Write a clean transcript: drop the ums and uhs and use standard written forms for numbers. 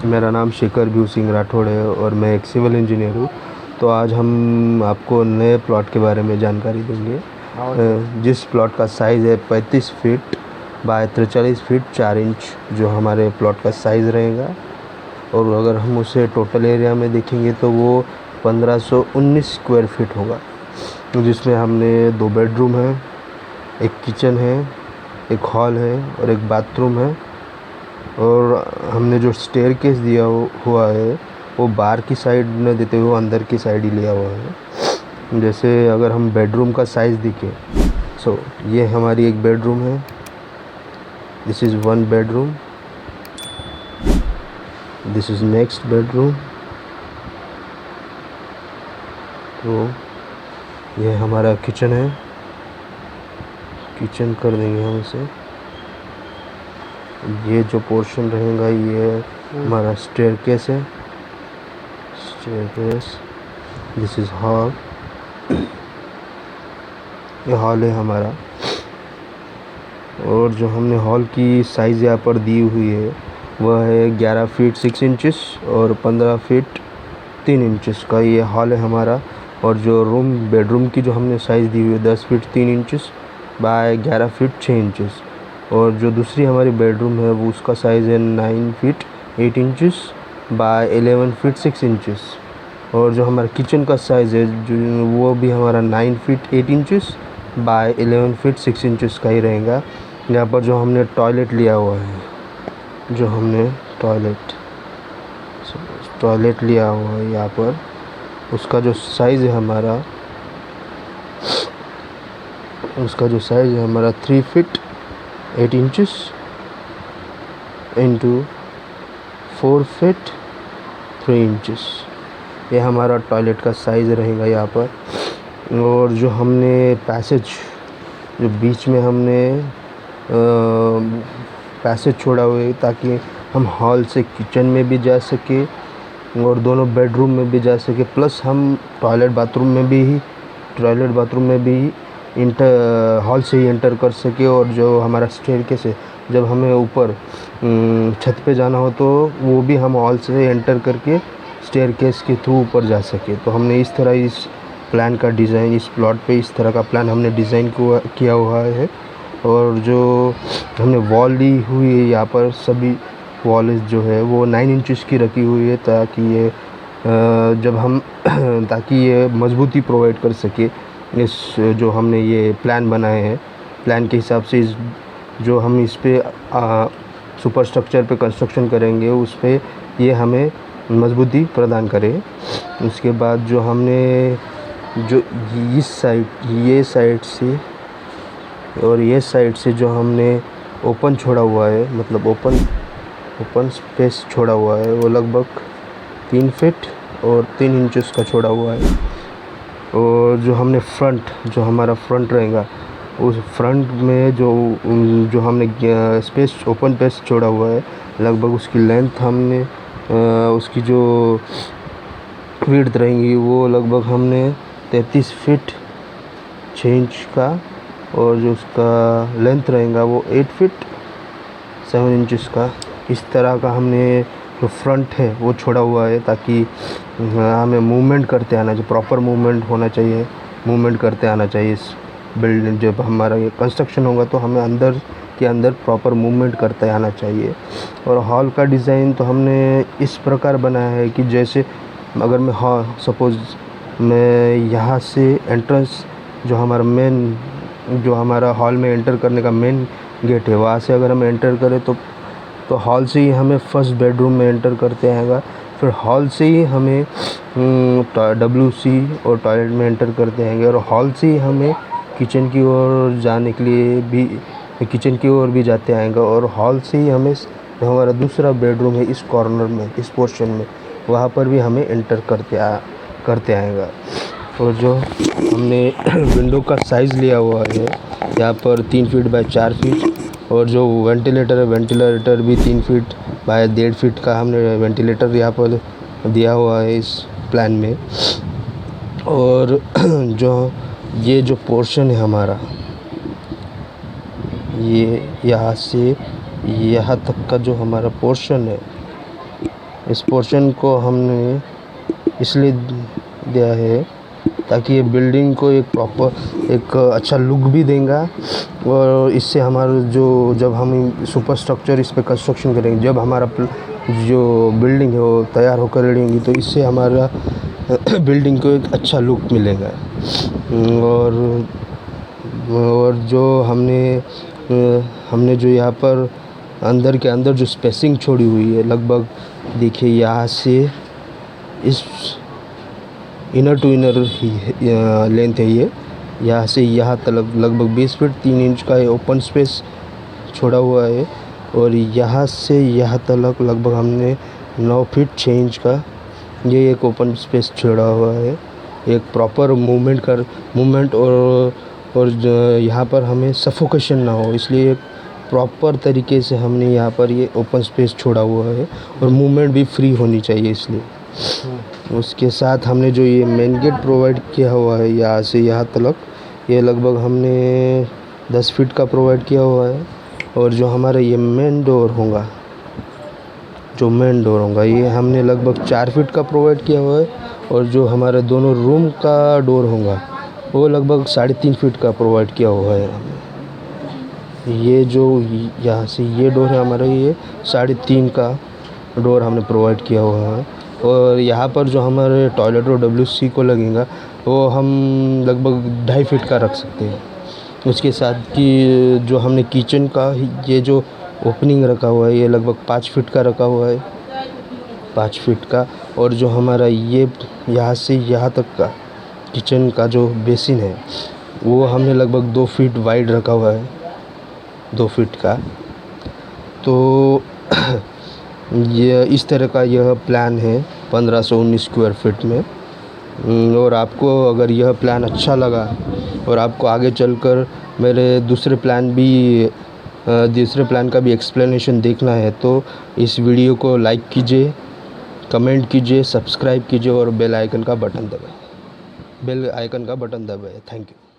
मेरा नाम शेखर व्यू सिंह राठौड़ है और मैं एक सिविल इंजीनियर हूँ। तो आज हम आपको नए प्लॉट के बारे में जानकारी देंगे, जिस प्लॉट का साइज़ है 35 फीट बाय 43 फीट 4 इंच जो हमारे प्लॉट का साइज़ रहेगा। और अगर हम उसे टोटल एरिया में देखेंगे तो वो 1519 स्क्वायर फीट होगा, जिसमें हमने 2 बेडरूम है, एक किचन है, एक हॉल है और एक बाथरूम है। और हमने जो स्टेयरकेस दिया हुआ है वो बाहर की साइड न देते हुए अंदर की साइड ही लिया हुआ है। जैसे अगर हम बेडरूम का साइज़ देखें, ये हमारी एक बेडरूम है। This is 1 bedroom, this is next bedroom. तो ये हमारा किचन है, किचन कर देंगे हम इसे। ये जो पोर्शन रहेगा ये हमारा स्टेयरकेस है, स्टेयरकेस। दिस इज़ हॉल, ये हॉल है हमारा। और जो हमने हॉल की साइज़ यहाँ पर दी हुई है वह है 11 फीट 6 इंचेस और 15 फीट 3 इंचेस का ये हॉल है हमारा। और जो बेडरूम की जो हमने साइज़ दी हुई है 10 feet 3 inches bye 11 feet 6 inches. और जो दूसरी हमारी बेडरूम है वो उसका साइज़ है 9 feet 8 inches bye 11 feet 6 inches. और जो हमारा किचन का साइज़ है जो वो भी हमारा 9 feet 8 inches bye 11 feet 6 inches का ही रहेगा। यहाँ पर जो हमने टॉयलेट लिया हुआ है, जो हमने टॉयलेट लिया हुआ है यहाँ पर, उसका जो साइज़ है हमारा 3 feet 8 inches into 4 feet 3 inches. ये हमारा टॉयलेट का साइज़ रहेगा यहाँ पर। और जो हमने पैसेज, जो बीच में हमने पैसेज छोड़ा हुआ है ताकि हम हॉल से किचन में भी जा सके और दोनों बेडरूम में भी जा सके, प्लस हम टॉयलेट बाथरूम में भी हॉल से ही एंटर कर सके। और जो हमारा स्टेयरकेस है, जब हमें ऊपर छत पे जाना हो तो वो भी हम हॉल से एंटर करके स्टेयरकेस के थ्रू ऊपर जा सके। तो हमने इस तरह इस प्लान का डिज़ाइन, इस प्लॉट पे इस तरह का प्लान हमने डिज़ाइन किया हुआ है। और जो हमने वॉल ली हुई है यहाँ पर, सभी वॉल जो है वो 9 इंचेस की रखी हुई है ताकि ये ताकि ये मजबूती प्रोवाइड कर सके। इस जो हमने ये प्लान बनाए हैं, प्लान के हिसाब से जो हम इस पे सुपर स्ट्रक्चर पे कंस्ट्रक्शन करेंगे उस पे ये हमें मजबूती प्रदान करे। उसके बाद जो हमने जो ये साइड से और ये साइड से जो हमने ओपन छोड़ा हुआ है, मतलब ओपन स्पेस छोड़ा हुआ है, वो लगभग 3 फीट और 3 इंचेस का छोड़ा हुआ है। और जो हमने जो हमारा फ्रंट रहेगा, उस फ्रंट में जो हमने ओपन स्पेस छोड़ा हुआ है, लगभग उसकी लेंथ हमने उसकी जो विड्थ रहेंगी वो लगभग हमने 33 फीट 6 इंच का, और जो उसका लेंथ रहेगा वो 8 फीट 7 इंचेस का। इस तरह का हमने जो फ्रंट है वो छोड़ा हुआ है ताकि हमें मूवमेंट करते आना चाहिए, प्रॉपर मूवमेंट होना चाहिए, मूवमेंट करते आना चाहिए इस बिल्डिंग। जब हमारा ये कंस्ट्रक्शन होगा तो हमें अंदर प्रॉपर मूवमेंट करते आना चाहिए। और हॉल का डिज़ाइन तो हमने इस प्रकार बनाया है कि जैसे अगर मैं सपोज़ मैं यहाँ से एंट्रेंस जो हमारा हॉल में एंटर करने का मेन गेट है, वहाँ से अगर हम एंटर करें तो हॉल से ही हमें फर्स्ट बेडरूम में एंटर करते आएगा। फिर हॉल से ही हमें WC और टॉयलेट में एंटर करते आएंगे। और हॉल से ही हमें किचन की ओर भी जाते आएंगे। और हॉल से ही हमें जो हमारा दूसरा बेडरूम है इस कॉर्नर में, इस पोर्शन में, वहाँ पर भी हमें एंटर करते आएगा। और जो हमने विंडो का साइज़ लिया हुआ है यहाँ पर 3 फीट बाय 4 फीट। और जो वेंटिलेटर भी 3 फीट बाय 1.5 फीट का हमने वेंटिलेटर यहाँ पर दिया हुआ है इस प्लान में। और ये जो पोर्शन है हमारा, ये यहाँ से यहाँ तक का जो हमारा पोर्शन है इस पोर्शन को हमने इसलिए दिया है ताकि ये बिल्डिंग को एक प्रॉपर एक अच्छा लुक भी देगा, और इससे हमारा जो जब हम सुपर स्ट्रक्चर इस पे कंस्ट्रक्शन करेंगे, जब हमारा जो बिल्डिंग है वो तैयार होकर रेडी होगी, तो इससे हमारा बिल्डिंग को एक अच्छा लुक मिलेगा। और जो हमने जो यहाँ पर अंदर के अंदर जो स्पेसिंग छोड़ी हुई है, लगभग देखिए यहाँ से इस इनर टू इनर लेंथ है ये, यहाँ से यहाँ तक लगभग 20 फीट 3 इंच का ओपन स्पेस छोड़ा हुआ है, और यहाँ से यहाँ तक लगभग हमने 9 फीट 6 इंच का ये एक ओपन स्पेस छोड़ा हुआ है। एक प्रॉपर मूवमेंट और यहाँ पर हमें सफोकेशन ना हो, इसलिए प्रॉपर तरीके से हमने यहाँ पर ये ओपन स्पेस छोड़ा हुआ है, और मूवमेंट भी फ्री होनी चाहिए इसलिए। उसके साथ हमने जो ये मेन गेट प्रोवाइड किया हुआ है यहाँ से यहाँ तक, ये लगभग हमने 10 फीट का प्रोवाइड किया हुआ है। और जो हमारा ये मेन डोर होगा ये हमने लगभग 4 फीट का प्रोवाइड किया हुआ है, और जो हमारे दोनों रूम का डोर होगा वो लगभग 3.5 फीट का प्रोवाइड किया हुआ है हमने। ये जो यहाँ से ये डोर है हमारा, ये 3.5 का डोर हमने प्रोवाइड किया हुआ है। और यहाँ पर जो हमारे टॉयलेट और WC को लगेगा वो हम लगभग 2.5 फीट का रख सकते हैं। उसके साथ कि जो हमने किचन का ये जो ओपनिंग रखा हुआ है, ये लगभग 5 फीट का रखा हुआ है, 5 फीट का। और जो हमारा ये यहाँ से यहाँ तक का किचन का जो बेसिन है वो हमने लगभग 2 फीट वाइड रखा हुआ है, 2 फीट का। तो ये इस तरह का यह प्लान है 1519 स्क्वायर फीट में। और आपको अगर यह प्लान अच्छा लगा और आपको आगे चलकर मेरे दूसरे प्लान का भी एक्सप्लेनेशन देखना है, तो इस वीडियो को लाइक कीजिए, कमेंट कीजिए, सब्सक्राइब कीजिए और बेल आइकन का बटन दबाएं। Thank you.